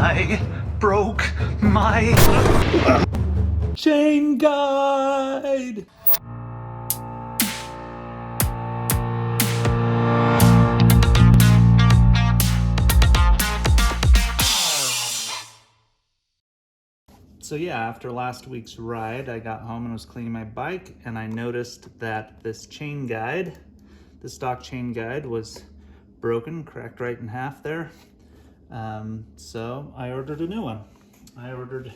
I broke my chain guide. So yeah, after last week's ride, I got home and was cleaning my bike, and I noticed that this chain guide, the stock chain guide, was broken, cracked right in half there. So I ordered a new one. I ordered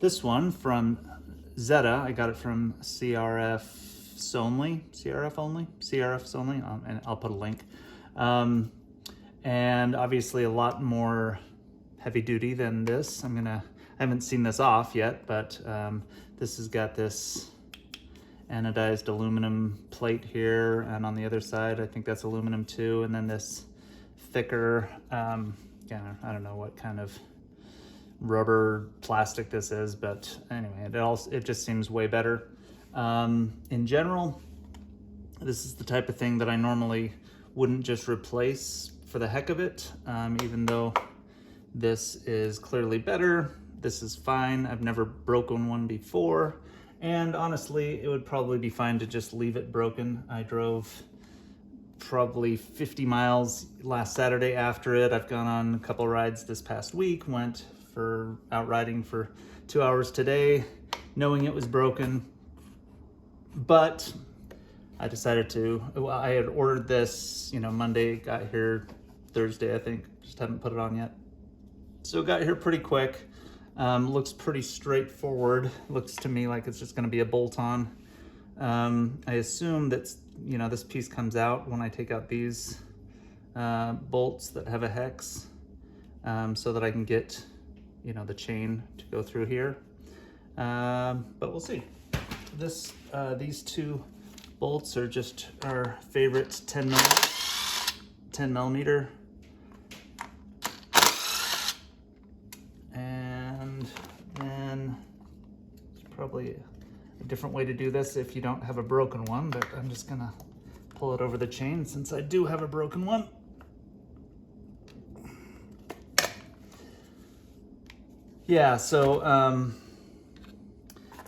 this one from Zeta. I got it from CRF's only, and I'll put a link. And obviously a lot more heavy duty than this. I haven't seen this off yet, but this has got this anodized aluminum plate here, and on the other side, I think that's aluminum too, and then this thicker, I don't know what kind of rubber plastic this is, but anyway, it just seems way better. In general, this is the type of thing that I normally wouldn't just replace for the heck of it, even though this is clearly better. This is fine. I've never broken one before, and honestly, it would probably be fine to just leave it broken. I drove probably 50 miles last Saturday after it. I've gone on a couple rides this past week, went out riding for 2 hours today, knowing it was broken, but I decided I had ordered this, Monday, got here Thursday, I think, just haven't put it on yet. So it got here pretty quick. Looks pretty straightforward. Looks to me like it's just gonna be a bolt-on. I assume that, this piece comes out when I take out these bolts that have a hex, so that I can get, the chain to go through here. But we'll see. These two bolts are just our favorite 10 millimeter. And then there's probably a different way to do this if you don't have a broken one, but I'm just gonna pull it over the chain since I do have a broken one. Yeah, so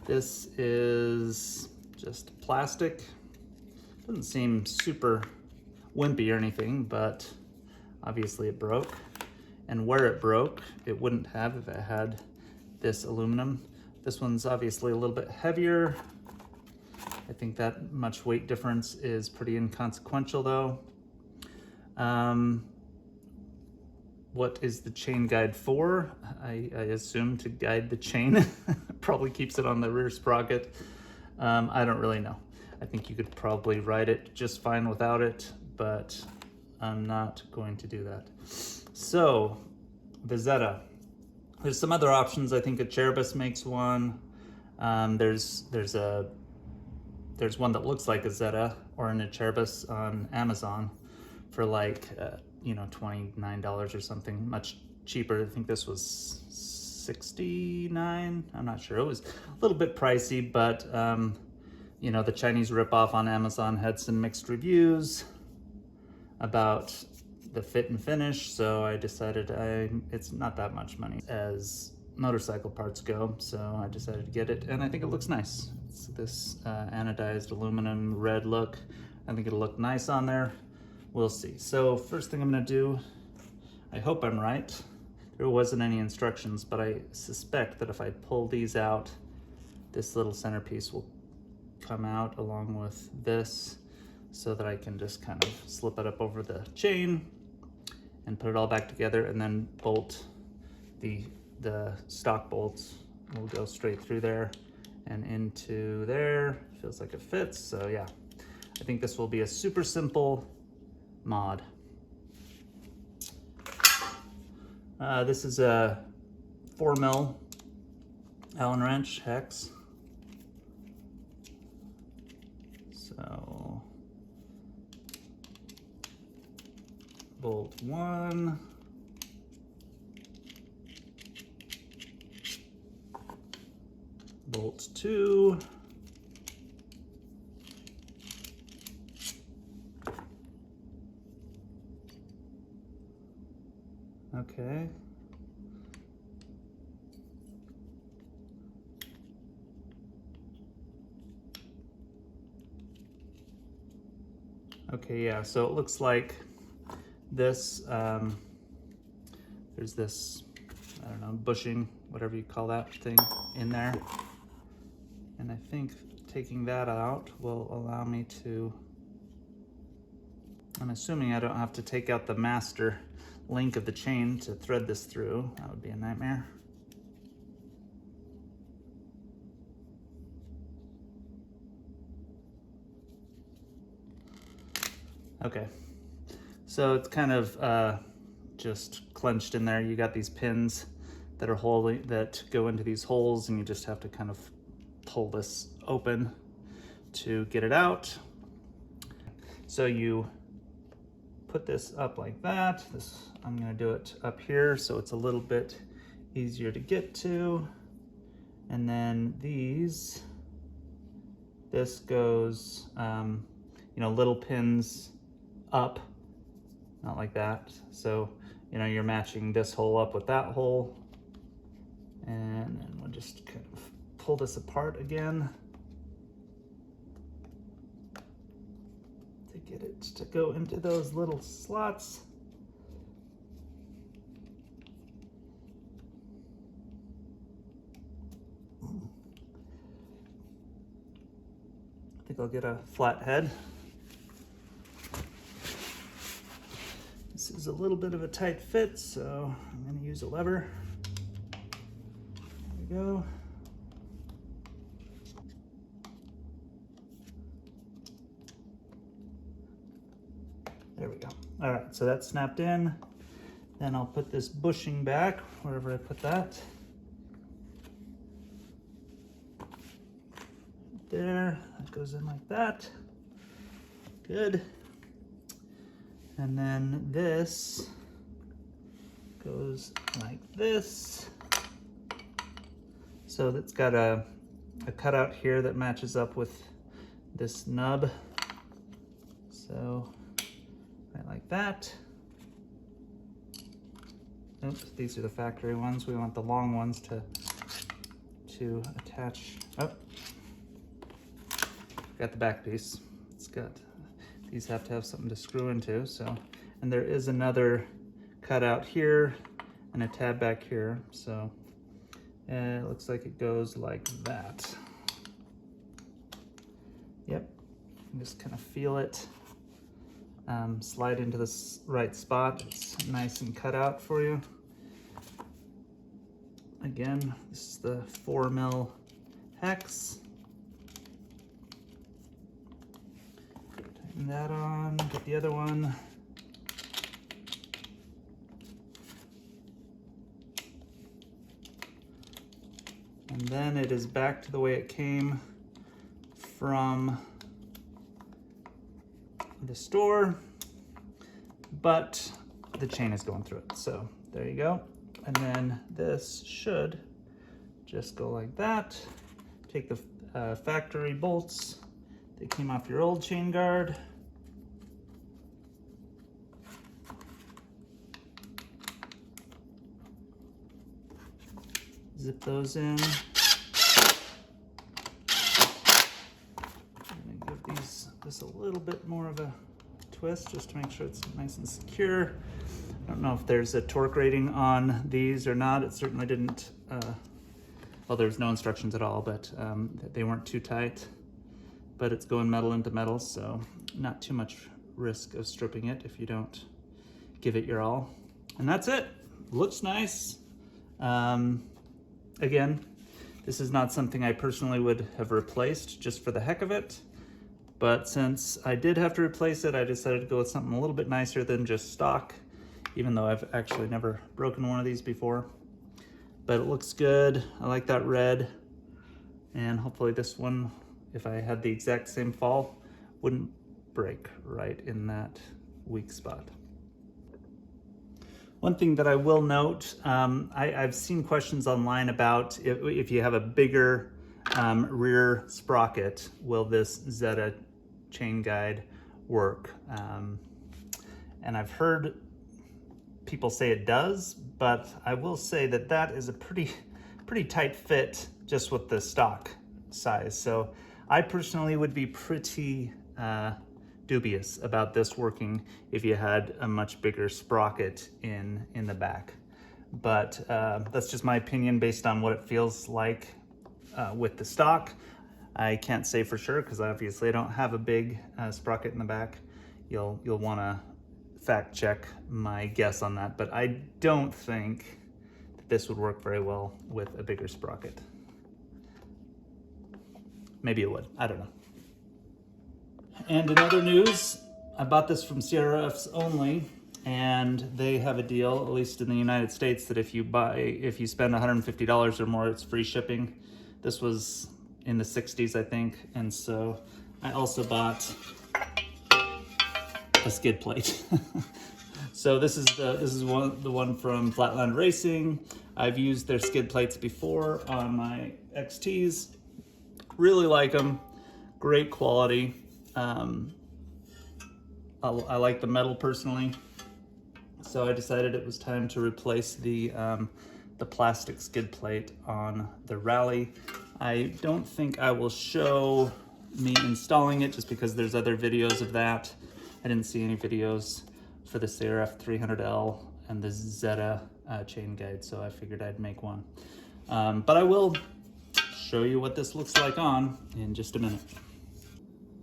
this is just plastic. Doesn't seem super wimpy or anything, but obviously it broke. And where it broke, it wouldn't have if it had this aluminum. This one's obviously a little bit heavier. I think that much weight difference is pretty inconsequential though. What is the chain guide for? I assume to guide the chain. Probably keeps it on the rear sprocket. I don't really know. I think you could probably ride it just fine without it, but I'm not going to do that. So, the Zeta. There's some other options. I think a Cherbus makes one. There's one that looks like a Zeta or an Cherbus on Amazon for like $29 or something, much cheaper. I think this was $69. I'm not sure. It was a little bit pricey, but the Chinese ripoff on Amazon had some mixed reviews about the fit and finish, so I decided it's not that much money as motorcycle parts go, so I decided to get it, and I think it looks nice. It's this anodized aluminum red look. I think it'll look nice on there. We'll see. So first thing I'm gonna do, I hope I'm right. There wasn't any instructions, but I suspect that if I pull these out, this little centerpiece will come out along with this, so that I can just kind of slip it up over the chain and put it all back together, and then bolt the stock bolts will go straight through there and into there. Feels like it fits, so yeah. I think this will be a super simple mod. This is a 4mm Allen wrench hex. So bolt 1, bolt 2, okay, Okay, yeah, so it looks like this, there's this, I don't know, bushing, whatever you call that thing in there. And I think taking that out will allow me to, I'm assuming I don't have to take out the master link of the chain to thread this through. That would be a nightmare. Okay, so it's kind of just clenched in there. You got these pins that are holding, that go into these holes, and you just have to kind of pull this open to get it out. So you put this up like that. This, I'm gonna do it up here so it's a little bit easier to get to. And then these, this goes, you know, little pins up, not like that. So, you know, you're matching this hole up with that hole. And then we'll just kind of pull this apart again to get it to go into those little slots. I think I'll get a flat head. This is a little bit of a tight fit, so I'm going to use a lever. There we go. There we go. All right, so that's snapped in. Then I'll put this bushing back wherever I put that. There, that goes in like that. Good. And then this goes like this. So it's got a cutout here that matches up with this nub. So right like that. Oops, these are the factory ones. We want the long ones to attach. Oh, got the back piece. It's got, these have to have something to screw into. So, and there is another cutout here and a tab back here. So it looks like it goes like that. Yep, just kind of feel it. Slide into this right spot. It's nice and cut out for you. Again, this is the 4mm hex. Tighten that on, get the other one. And then it is back to the way it came from the store, but the chain is going through it. So there you go. And then this should just go like that. Take the factory bolts that came off your old chain guard. Zip those in. Give this a little bit more of a twist just to make sure it's nice and secure. I don't know if there's a torque rating on these or not. It certainly didn't, well, there's no instructions at all, but they weren't too tight. But it's going metal into metal, so not too much risk of stripping it if you don't give it your all. And that's it. Looks nice. Again, this is not something I personally would have replaced just for the heck of it. But since I did have to replace it, I decided to go with something a little bit nicer than just stock, even though I've actually never broken one of these before. But it looks good. I like that red. And hopefully this one, if I had the exact same fall, wouldn't break right in that weak spot. One thing that I will note, I've seen questions online about if you have a bigger rear sprocket, will this Zeta chain guide work? And I've heard people say it does, but I will say that that is a pretty tight fit just with the stock size. So I personally would be pretty dubious about this working if you had a much bigger sprocket in the back. But that's just my opinion based on what it feels like with the stock. I can't say for sure because obviously I don't have a big sprocket in the back. You'll want to fact check my guess on that, but I don't think that this would work very well with a bigger sprocket. Maybe it would, I don't know. And in other news, I bought this from CRFs only, and they have a deal, at least in the United States, that if you spend $150 or more, it's free shipping. This was in the 60s, I think, and so I also bought a skid plate. So this is the one from Flatland Racing. I've used their skid plates before on my XTs. Really like them. Great quality. I like the metal personally, so I decided it was time to replace the plastic skid plate on the Rally. I don't think I will show me installing it just because there's other videos of that. I didn't see any videos for the CRF300L and the Zeta chain guide, so I figured I'd make one. But I will show you what this looks like on in just a minute.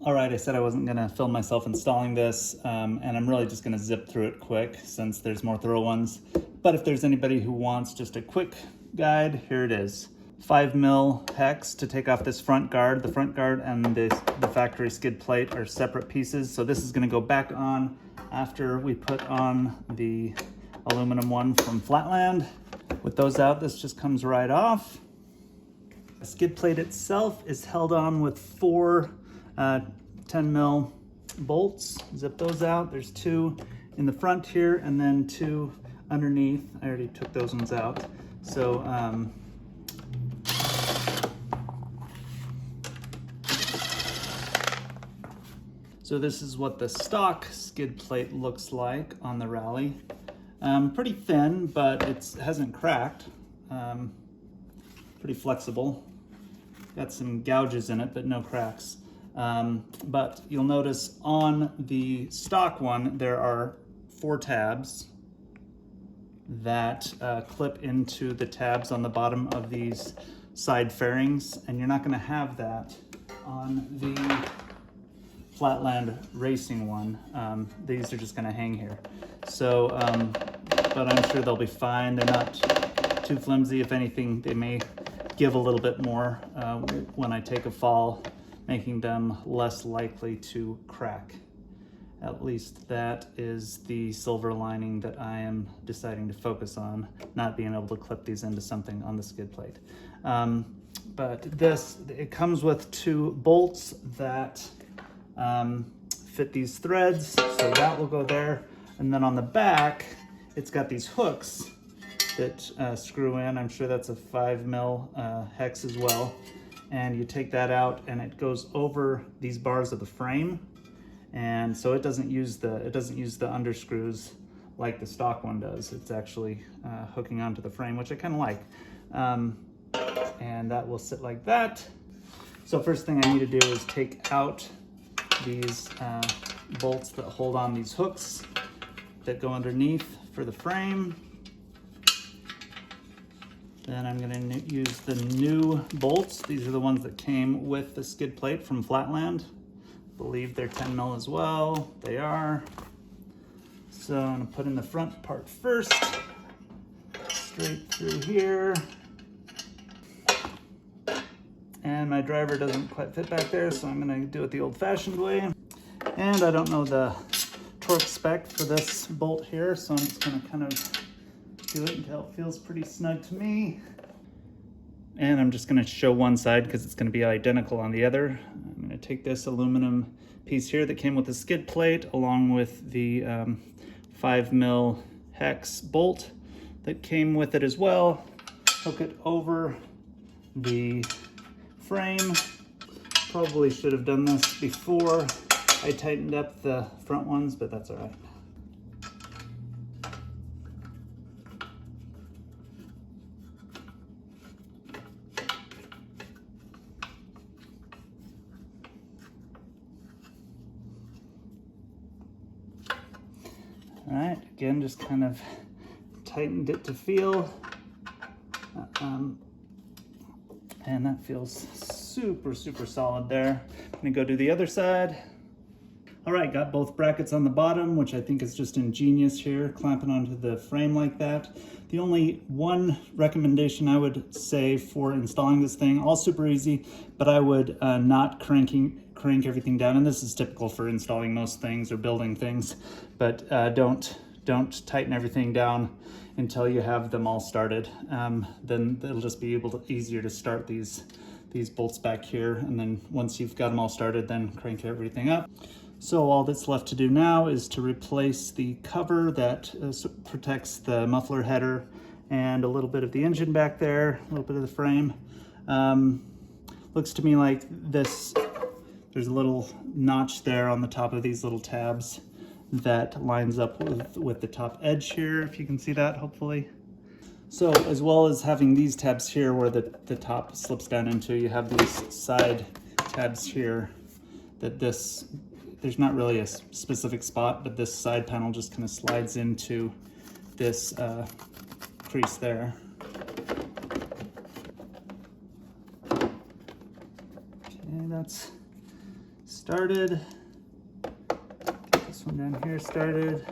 All right, I said I wasn't gonna film myself installing this, and I'm really just gonna zip through it quick since there's more thorough ones. But if there's anybody who wants just a quick guide, here it is. 5mm hex to take off this front guard. The front guard and the factory skid plate are separate pieces, so this is gonna go back on after we put on the aluminum one from Flatland. With those out, this just comes right off. The skid plate itself is held on with 4 10mm bolts. Zip those out. There's 2 in the front here and then 2 underneath. I already took those ones out. So so this is what the stock skid plate looks like on the Rally. Pretty thin, but it hasn't cracked. Pretty flexible. Got some gouges in it, but no cracks. But you'll notice on the stock one, there are 4 tabs that clip into the tabs on the bottom of these side fairings, and you're not gonna have that on the Flatland Racing one. These are just gonna hang here. So, but I'm sure they'll be fine. They're not too flimsy. If anything, they may give a little bit more when I take a fall, making them less likely to crack. At least that is the silver lining that I am deciding to focus on, not being able to clip these into something on the skid plate. But it comes with 2 bolts that fit these threads, so that will go there. And then on the back, it's got these hooks that screw in. I'm sure that's a 5mm hex as well. And you take that out and it goes over these bars of the frame. And so it doesn't use the underscrews like the stock one does. It's actually hooking onto the frame, which I kind of like. And that will sit like that. So first thing I need to do is take out these bolts that hold on these hooks that go underneath for the frame. Then I'm going to use the new bolts. These are the ones that came with the skid plate from Flatland. I believe they're 10mm as well. They are. So I'm going to put in the front part first, straight through here. And my driver doesn't quite fit back there, so I'm going to do it the old-fashioned way. And I don't know the torque spec for this bolt here, so I'm just going to kind of do it until it feels pretty snug to me. And I'm just going to show one side because it's going to be identical on the other. I'm going to take this aluminum piece here that came with the skid plate along with the 5mm hex bolt that came with it as well. Hook it over the frame. Probably should have done this before I tightened up the front ones, but that's all right. All right, again, just kind of tightened it to feel. And that feels super, super solid there. I'm gonna go do the other side. All right, got both brackets on the bottom, which I think is just ingenious here, clamping onto the frame like that. The only one recommendation I would say for installing this thing, all super easy, but I would not crank everything down. And this is typical for installing most things or building things, but don't tighten everything down until you have them all started. Then it'll just be easier to start these bolts back here. And then once you've got them all started, then crank everything up. So all that's left to do now is to replace the cover that protects the muffler header and a little bit of the engine back there, a little bit of the frame. Looks to me like there's a little notch there on the top of these little tabs that lines up with the top edge here, if you can see that, hopefully. So as well as having these tabs here where the top slips down into, you have these side tabs here that there's not really a specific spot, but this side panel just kind of slides into this crease there. Okay, that's started. Get this one down here started.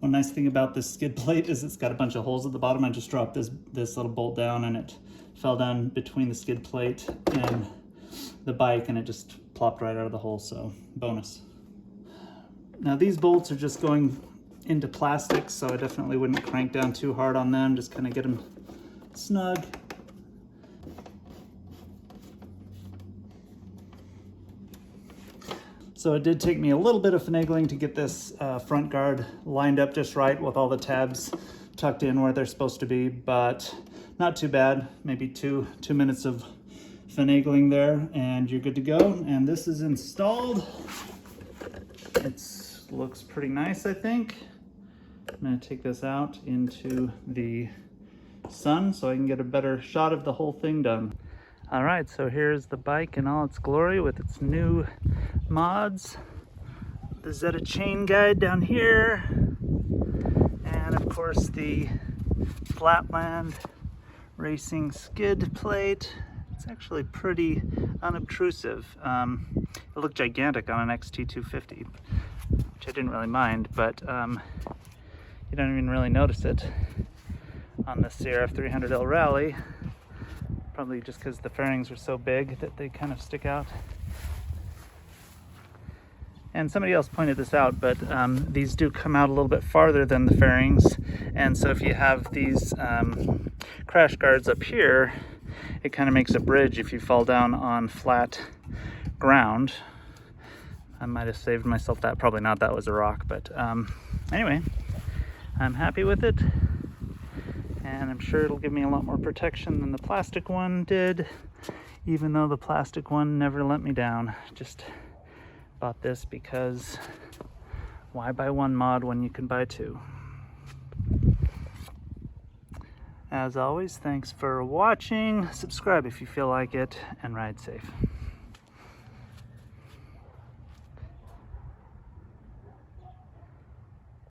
One nice thing about this skid plate is it's got a bunch of holes at the bottom. I just dropped this little bolt down and it fell down between the skid plate and the bike and it just plopped right out of the hole, so bonus. Now these bolts are just going into plastic, so I definitely wouldn't crank down too hard on them, just kind of get them snug. So it did take me a little bit of finagling to get this front guard lined up just right with all the tabs tucked in where they're supposed to be, but not too bad. Maybe two minutes of finagling there and you're good to go. And this is installed. It looks pretty nice, I think. I'm gonna take this out into the sun so I can get a better shot of the whole thing done. All right, so here's the bike in all its glory with its new mods. The Zeta chain guide down here. And of course the Flatland Racing skid plate. It's actually pretty unobtrusive. It looked gigantic on an XT250, which I didn't really mind, but you don't even really notice it on the CRF300L Rally. Probably just because the fairings are so big that they kind of stick out. And somebody else pointed this out, but these do come out a little bit farther than the fairings. And so if you have these crash guards up here, it kind of makes a bridge if you fall down on flat ground. I might have saved myself that. Probably not, that was a rock. But anyway, I'm happy with it. And I'm sure it'll give me a lot more protection than the plastic one did, even though the plastic one never let me down. Just bought this because why buy one mod when you can buy two? As always, thanks for watching. Subscribe if you feel like it, and ride safe.